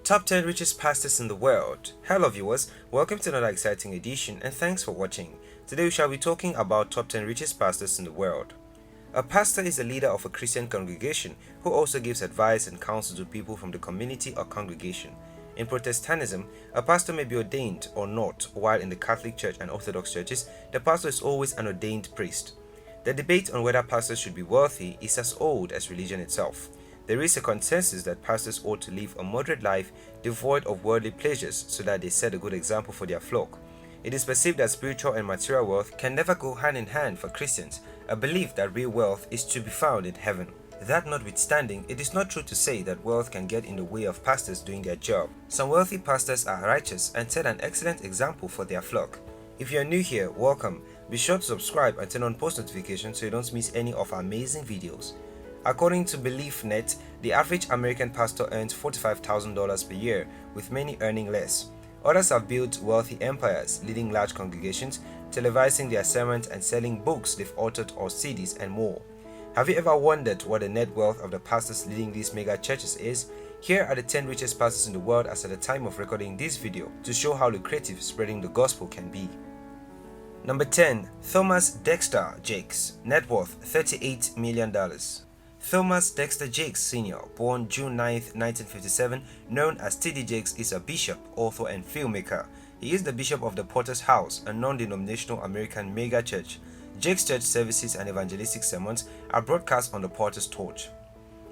Top 10 richest pastors in the world. Hello viewers, welcome to another exciting edition and thanks for watching. Today we shall be talking about top 10 richest pastors in the world. A pastor is a leader of a Christian congregation who also gives advice and counsel to people from the community or congregation. In Protestantism, a pastor may be ordained or not, while in the Catholic Church and Orthodox churches, the pastor is always an ordained priest. The debate on whether pastors should be wealthy is as old as religion itself. There is a consensus that pastors ought to live a moderate life devoid of worldly pleasures so that they set a good example for their flock. It is perceived that spiritual and material wealth can never go hand in hand for Christians, a belief that real wealth is to be found in heaven. That notwithstanding, it is not true to say that wealth can get in the way of pastors doing their job. Some wealthy pastors are righteous and set an excellent example for their flock. If you are new here, welcome. Be sure to subscribe and turn on post notifications so you don't miss any of our amazing videos. According to BeliefNet, the average American pastor earns $45,000 per year, with many earning less. Others have built wealthy empires, leading large congregations, televising their sermons and selling books they've authored or CDs and more. Have you ever wondered what the net worth of the pastors leading these mega churches is? Here are the 10 richest pastors in the world as at the time of recording this video to show how lucrative spreading the gospel can be. Number 10. Thomas Dexter Jakes, net worth $38 million. Thomas Dexter Jakes Sr., born June 9, 1957, known as T.D. Jakes, is a bishop, author, and filmmaker. He is the bishop of the Potter's House, a non-denominational American mega-church. Jakes' church services and evangelistic sermons are broadcast on the Potter's Torch.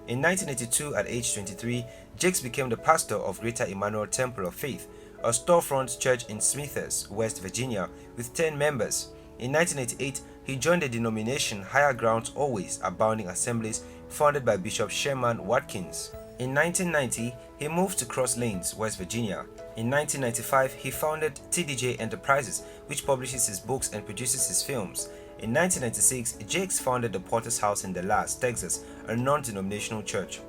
In 1982, at age 23, Jakes became the pastor of Greater Emmanuel Temple of Faith, a storefront church in Smithers, West Virginia, with 10 members. In 1988, he joined the denomination Higher Grounds Always Abounding Assemblies, founded by Bishop Sherman Watkins. In 1990, he moved to Cross Lanes, West Virginia. In 1995, he founded TDJ Enterprises, which publishes his books and produces his films. In 1996, Jakes founded the Potter's House in Dallas, Texas, a non-denominational church.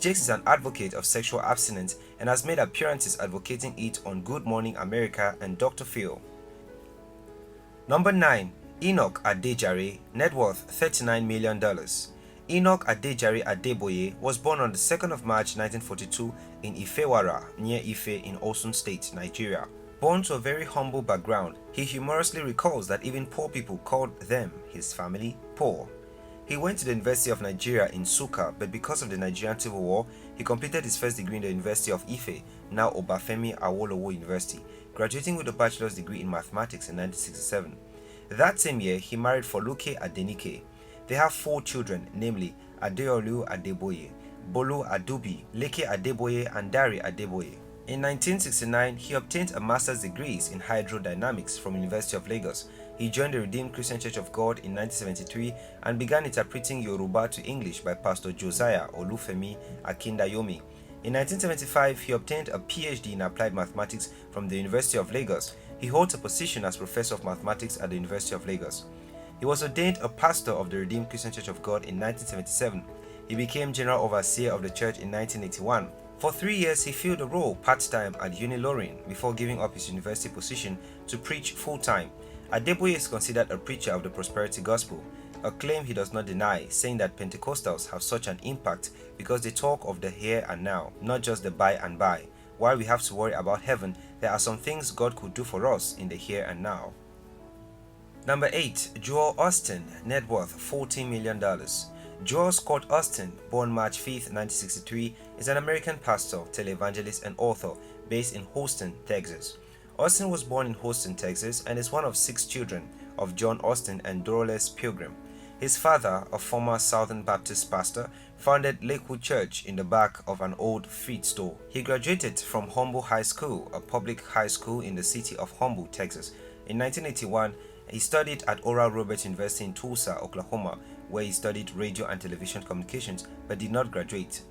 Jakes is an advocate of sexual abstinence and has made appearances advocating it on Good Morning America and Dr. Phil. Number 9. Enoch Adejare, net worth $39 million. Enoch Adejare Adeboye was born on the 2nd of March 1942 in Ifewara, near Ife in Osun State, Nigeria. Born to a very humble background, he humorously recalls that even poor people called them, his family, poor. He went to the University of Nigeria in Nsukka, but because of the Nigerian Civil War, he completed his first degree in the University of Ife, now Obafemi Awolowo University, graduating with a bachelor's degree in mathematics in 1967. That same year, he married Foluke Adenike. They have 4 children, namely Adeolu Adeboye, Bolu Adubi, Leke Adeboye, and Dari Adeboye. In 1969, he obtained a master's degree in hydrodynamics from University of Lagos. He joined the Redeemed Christian Church of God in 1973 and began interpreting Yoruba to English by Pastor Josiah Olufemi Akindayomi. In 1975, he obtained a PhD in applied mathematics from the University of Lagos. He holds a position as professor of mathematics at the University of Lagos. He was ordained a pastor of the Redeemed Christian Church of God in 1977. He became general overseer of the church in 1981. For 3 years, he filled the role part-time at Unilorin before giving up his university position to preach full-time. Adeboye is considered a preacher of the prosperity gospel, a claim he does not deny, saying that Pentecostals have such an impact because they talk of the here and now, not just the by and by. While we have to worry about heaven, there are some things God could do for us in the here and now. Number 8. Joel Austin, net worth $14 million. Joel Scott Austin, born March 5, 1963, is an American pastor, televangelist, and author based in Houston, Texas. Austin was born in Houston, Texas, and is one of 6 children of John Austin and Dorothy Pilgrim. His father, a former Southern Baptist pastor, founded Lakewood Church in the back of an old feed store. He graduated from Humble High School, a public high school in the city of Humble, Texas. In 1981, he studied at Oral Roberts University in Tulsa, Oklahoma, where he studied radio and television communications but did not graduate.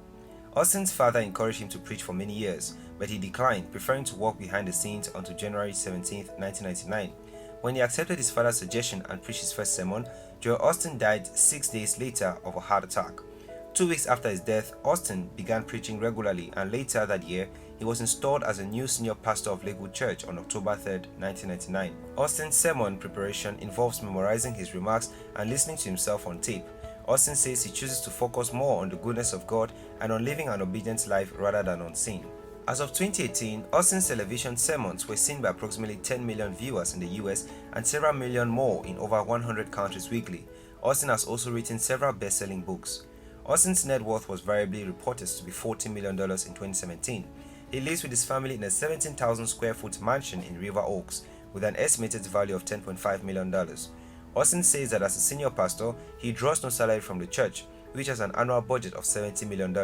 Austin's father encouraged him to preach for many years, but he declined, preferring to work behind the scenes until January 17, 1999. When he accepted his father's suggestion and preached his first sermon, Joel Austin died 6 days later of a heart attack. 2 weeks after his death, Austin began preaching regularly, and later that year, he was installed as a new senior pastor of Lakewood Church on October 3, 1999. Austin's sermon preparation involves memorizing his remarks and listening to himself on tape. Austin says he chooses to focus more on the goodness of God and on living an obedient life rather than on sin. As of 2018, Austin's television sermons were seen by approximately 10 million viewers in the US and several million more in over 100 countries weekly. Austin has also written several best-selling books. Austin's net worth was variably reported to be $40 million in 2017. He lives with his family in a 17,000 square foot mansion in River Oaks with an estimated value of $10.5 million. Austin says that as a senior pastor, he draws no salary from the church, which has an annual budget of $70 million,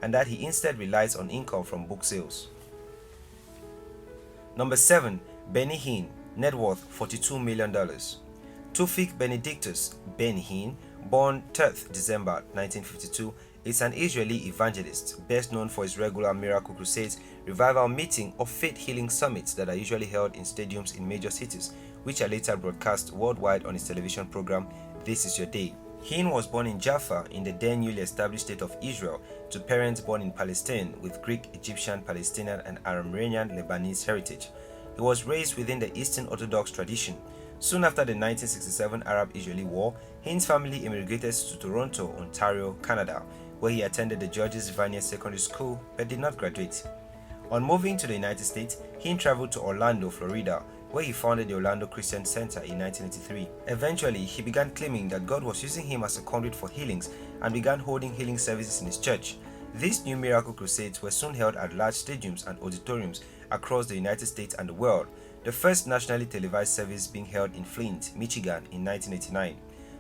and that he instead relies on income from book sales. Number 7. Benny Hinn, net worth $42 million. Tufik Benedictus Ben Hinn, born 3rd December 1952, is an Israeli evangelist, best known for his regular miracle crusades, revival meeting, or faith healing summits that are usually held in stadiums in major cities, which are later broadcast worldwide on his television program, This Is Your Day. Hinn was born in Jaffa in the then newly established state of Israel to parents born in Palestine with Greek, Egyptian, Palestinian, and Aramean Lebanese heritage. He was raised within the Eastern Orthodox tradition. Soon after the 1967 Arab-Israeli War, Hinn's family immigrated to Toronto, Ontario, Canada, where he attended the Georges Vanier Secondary School but did not graduate. On moving to the United States, Hinn traveled to Orlando, Florida, where he founded the Orlando Christian Center in 1983. Eventually, he began claiming that God was using him as a conduit for healings and began holding healing services in his church. These new miracle crusades were soon held at large stadiums and auditoriums across the United States and the world, the first nationally televised service being held in Flint, Michigan in 1989.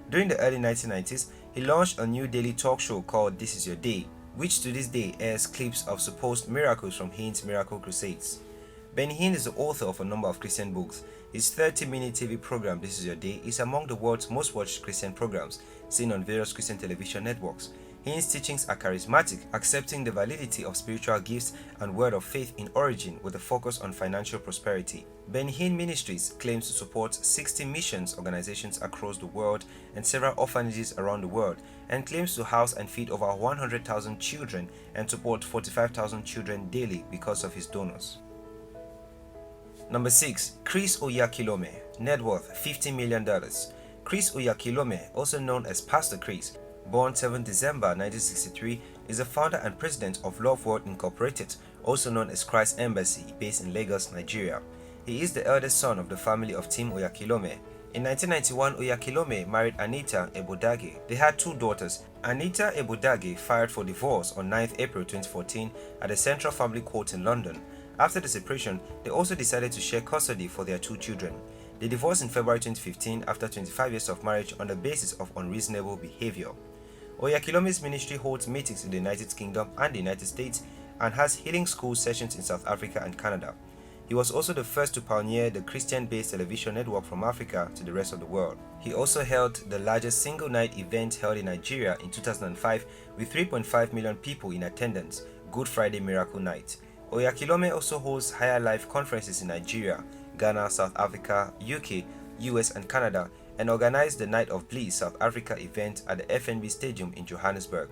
During the early 1990s, he launched a new daily talk show called This Is Your Day, which to this day airs clips of supposed miracles from Hinn's miracle crusades. Benny Hinn is the author of a number of Christian books. His 30-minute TV program This Is Your Day is among the world's most watched Christian programs, seen on various Christian television networks. Hinn's teachings are charismatic, accepting the validity of spiritual gifts and word of faith in origin with a focus on financial prosperity. Benny Hinn Ministries claims to support 60 missions organizations across the world and several orphanages around the world, and claims to house and feed over 100,000 children and support 45,000 children daily because of his donors. Number 6. Chris Oyakhilome, net worth $50 million. Chris Oyakhilome, also known as Pastor Chris, born 7 December 1963, is the founder and president of Love World Incorporated, also known as Christ Embassy, based in Lagos, Nigeria. He is the eldest son of the family of Tim Oyakhilome. In 1991, Oyakhilome married Anita Ebodage. They had 2 daughters. Anita Ebodage filed for divorce on 9 April 2014 at the Central Family Court in London. After the separation, they also decided to share custody for their 2 children. They divorced in February 2015 after 25 years of marriage on the basis of unreasonable behavior. Oyakhilome's ministry holds meetings in the United Kingdom and the United States and has healing school sessions in South Africa and Canada. He was also the first to pioneer the Christian-based television network from Africa to the rest of the world. He also held the largest single-night event held in Nigeria in 2005 with 3.5 million people in attendance, Good Friday Miracle Night. Oyakhilome also holds higher life conferences in Nigeria, Ghana, South Africa, UK, US and Canada, and organized the Night of Bliss South Africa event at the FNB Stadium in Johannesburg.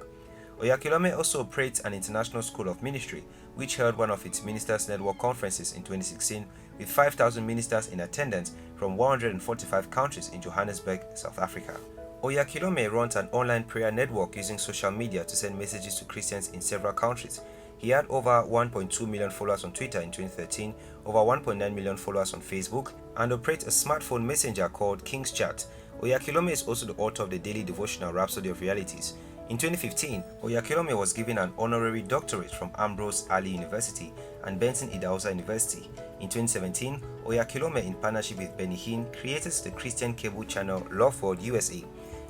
Oyakhilome also operates an international school of ministry, which held one of its Ministers Network conferences in 2016 with 5,000 ministers in attendance from 145 countries in Johannesburg, South Africa. Oyakhilome runs an online prayer network using social media to send messages to Christians in several countries. He had over 1.2 million followers on Twitter in 2013, over 1.9 million followers on Facebook, and operates a smartphone messenger called King's Chat. Oyakhilome is also the author of the daily devotional Rhapsody of Realities. In 2015, Oyakhilome was given an honorary doctorate from Ambrose Ali University and Benson Idahosa University. In 2017, Oyakhilome, in partnership with Benny Hinn, created the Christian cable channel Love World USA.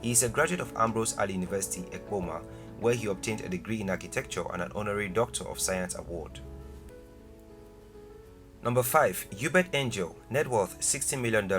He is a graduate of Ambrose Ali University, Ekpoma, where he obtained a degree in architecture and an honorary Doctor of Science award. Number 5. Hubert Angel, net worth $60 million.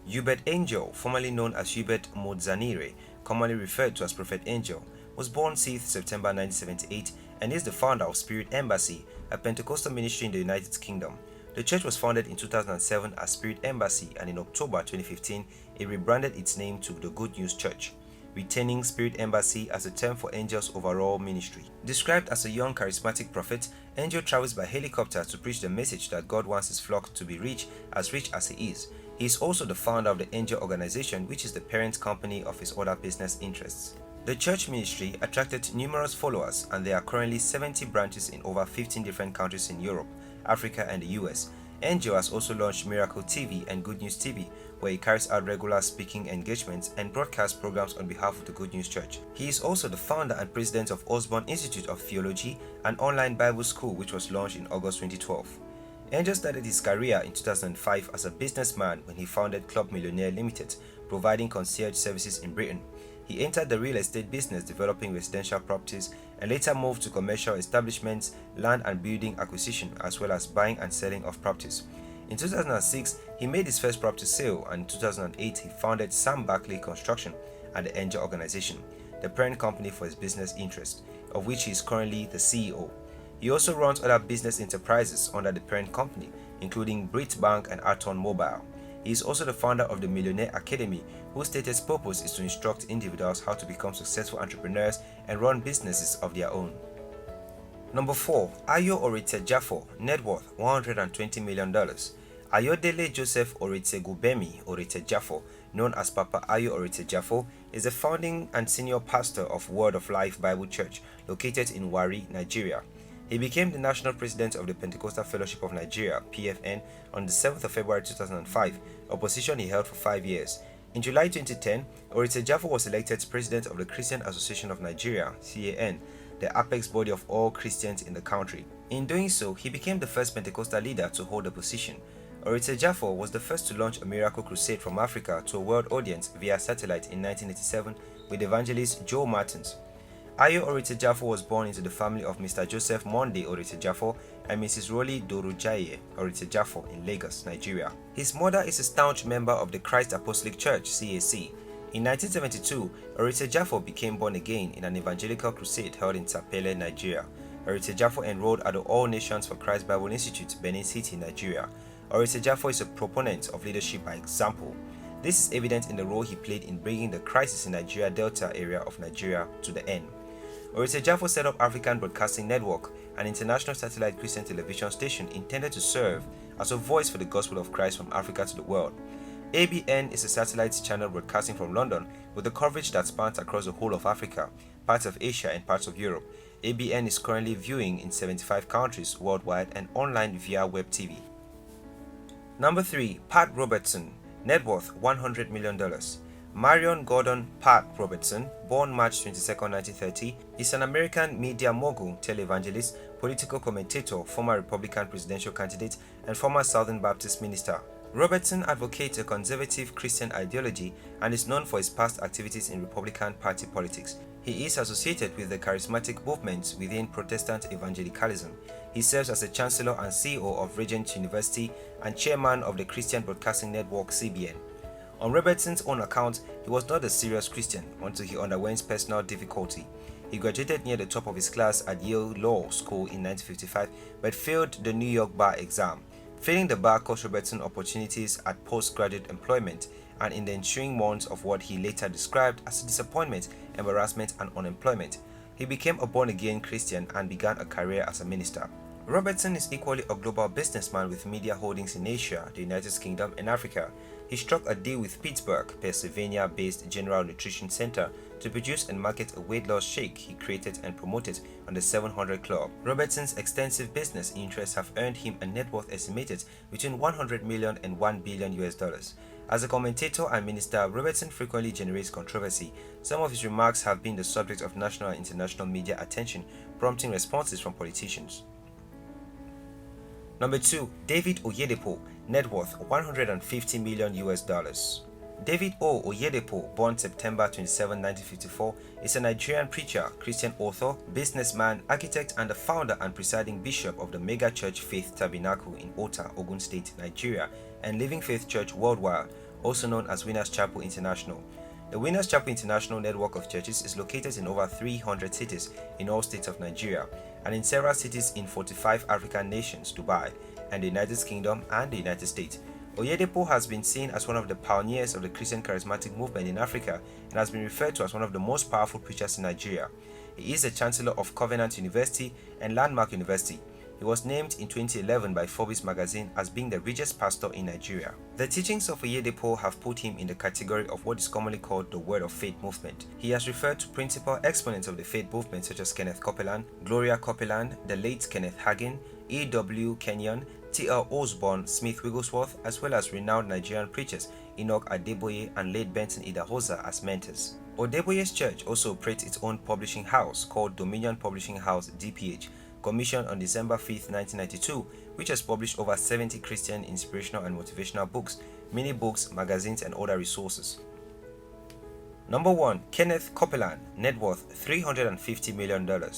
Hubert Angel, formerly known as Hubert Modzanire, commonly referred to as Prophet Angel, was born 6th September 1978 and is the founder of Spirit Embassy, a Pentecostal ministry in the United Kingdom. The church was founded in 2007 as Spirit Embassy, and in October 2015, it rebranded its name to the Good News Church, retaining Spirit Embassy as a term for Angel's overall ministry. Described as a young charismatic prophet, Angel travels by helicopter to preach the message that God wants his flock to be rich as he is. He is also the founder of the Angel organization, which is the parent company of his other business interests. The church ministry attracted numerous followers, and there are currently 70 branches in over 15 different countries in Europe, Africa, and the US. Angel has also launched Miracle TV and Good News TV, where he carries out regular speaking engagements and broadcast programs on behalf of the Good News Church. He is also the founder and president of Osborne Institute of Theology, an online Bible school which was launched in August 2012. Angel started his career in 2005 as a businessman when he founded Club Millionaire Limited, providing concierge services in Britain. He entered the real estate business, developing residential properties, and later moved to commercial establishments, land and building acquisition, as well as buying and selling of properties. In 2006, he made his first property sale, and in 2008, he founded Sam Barkley Construction and the Angel Organization, the parent company for his business interest, of which he is currently the CEO. He also runs other business enterprises under the parent company, including Brit Bank and Aton Mobile. He is also the founder of the Millionaire Academy, whose stated purpose is to instruct individuals how to become successful entrepreneurs and run businesses of their own. Number 4. Ayo Orji Net Worth $120 million. Ayodele Joseph Oritsegubemi Oritsejafo, known as Papa Ayo Oritsejafo, is the founding and senior pastor of Word of Life Bible Church, located in Warri, Nigeria. He became the national president of the Pentecostal Fellowship of Nigeria (PFN) on the 7th of February 2005, a position he held for 5 years. In July 2010, Oritsejafo was elected president of the Christian Association of Nigeria (CAN), the apex body of all Christians in the country. In doing so, he became the first Pentecostal leader to hold the position. Oritsejafo was the first to launch a miracle crusade from Africa to a world audience via satellite in 1987 with evangelist Joe Martins. Ayo Oritsejafo was born into the family of Mr. Joseph Monday Oritsejafo and Mrs. Rolly Dorujaye Oritsejafo in Lagos, Nigeria. His mother is a staunch member of the Christ Apostolic Church (CAC). In 1972, Oritsejafo became born again in an evangelical crusade held in Sapele, Nigeria. Oritsejafo enrolled at the All Nations for Christ Bible Institute, Benin City, Nigeria. Oritsejafo is a proponent of leadership by example. This is evident in the role he played in bringing the crisis in Nigeria Delta area of Nigeria to the end. Oritsejafo set up African Broadcasting Network, an international satellite Christian television station intended to serve as a voice for the gospel of Christ from Africa to the world. ABN is a satellite channel broadcasting from London with a coverage that spans across the whole of Africa, parts of Asia and parts of Europe. ABN is currently viewing in 75 countries worldwide and online via web TV. Number 3. Pat Robertson Net Worth $100 million. Marion Gordon Pat Robertson, born March 22, 1930, is an American media mogul, televangelist, political commentator, former Republican presidential candidate, and former Southern Baptist minister. Robertson advocates a conservative Christian ideology and is known for his past activities in Republican Party politics. He is associated with the charismatic movements within Protestant evangelicalism. He serves as a chancellor and CEO of Regent University and chairman of the Christian Broadcasting Network (CBN). On Robertson's own account, he was not a serious Christian until he underwent personal difficulty. He graduated near the top of his class at Yale Law School in 1955 but failed the New York bar exam. Failing the bar cost Robertson opportunities at postgraduate employment and in the ensuing months of what he later described as disappointment, embarrassment, and unemployment. He became a born-again Christian and began a career as a minister. Robertson is equally a global businessman with media holdings in Asia, the United Kingdom, and Africa. He struck a deal with Pittsburgh, Pennsylvania-based General Nutrition Center to produce and market a weight loss shake he created and promoted on the 700 Club. Robertson's extensive business interests have earned him a net worth estimated between $100 million and $1 billion. As a commentator and minister, Robertson frequently generates controversy. Some of his remarks have been the subject of national and international media attention, prompting responses from politicians. Number 2. David Oyedepo, net worth $150 million. David O. Oyedepo, born September 27, 1954, is a Nigerian preacher, Christian author, businessman, architect, and the founder and presiding bishop of the mega church Faith Tabernacle in Ota, Ogun State, Nigeria, and Living Faith Church Worldwide, also known as Winners Chapel International. The Winners Chapel International network of churches is located in over 300 cities in all states of Nigeria and in several cities in 45 African nations, Dubai, and the United Kingdom and the United States. Oyedepo has been seen as one of the pioneers of the Christian charismatic movement in Africa and has been referred to as one of the most powerful preachers in Nigeria. He is the Chancellor of Covenant University and Landmark University. He was named in 2011 by Forbes magazine as being the richest pastor in Nigeria. The teachings of Oyedepo have put him in the category of what is commonly called the Word of Faith movement. He has referred to principal exponents of the faith movement such as Kenneth Copeland, Gloria Copeland, the late Kenneth Hagin, E.W. Kenyon, T.L. Osborne, Smith Wigglesworth, as well as renowned Nigerian preachers Enoch, Adeboye, and late Benson Idahosa as mentors. Adeboye's church also operates its own publishing house called Dominion Publishing House DPH, commissioned on December 5, 1992, which has published over 70 Christian inspirational and motivational books, mini books, magazines, and other resources. Number 1. Kenneth Copeland, net worth $350 million.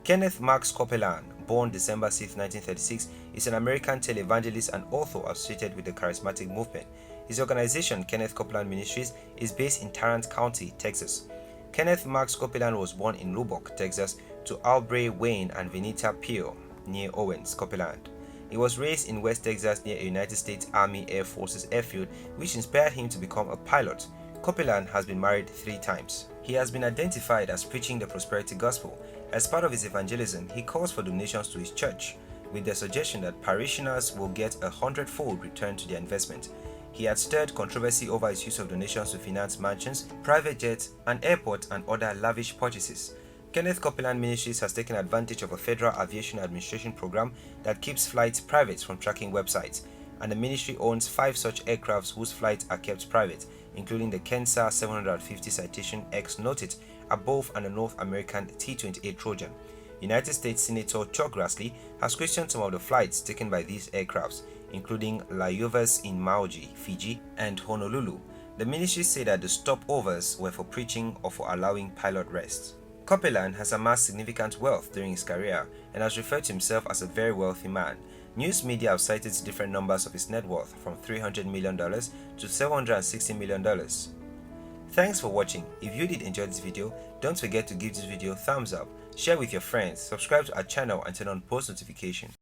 Kenneth Marks Copeland, born December 6, 1936, is an American televangelist and author associated with the charismatic movement. His organization, Kenneth Copeland Ministries, is based in Tarrant County, Texas. Kenneth Marks Copeland was born in Lubbock, Texas, to Aubrey Wayne and Venita Peel, near Owens, Copeland. He was raised in West Texas near a United States Army Air Forces airfield, which inspired him to become a pilot. Copeland has been married 3 times. He has been identified as preaching the prosperity gospel. As part of his evangelism, he calls for donations to his church, with the suggestion that parishioners will get 100-fold return to their investment. He had stirred controversy over his use of donations to finance mansions, private jets, an airport, and other lavish purchases. Kenneth Copeland Ministries has taken advantage of a Federal Aviation Administration program that keeps flights private from tracking websites, and the ministry owns 5 such aircrafts whose flights are kept private, including the Kensa 750 Citation X Noted above and the North American T-28 Trojan. United States Senator Chuck Grassley has questioned some of the flights taken by these aircrafts, including layovers in Maui, Fiji, and Honolulu. The ministry said that the stopovers were for preaching or for allowing pilot rests. Copeland has amassed significant wealth during his career and has referred to himself as a very wealthy man. News media have cited different numbers of his net worth, from $300 million to $760 million. Thanks for watching. If you did enjoy this video, don't forget to give this video a thumbs up, share with your friends, subscribe to our channel, and turn on post notifications.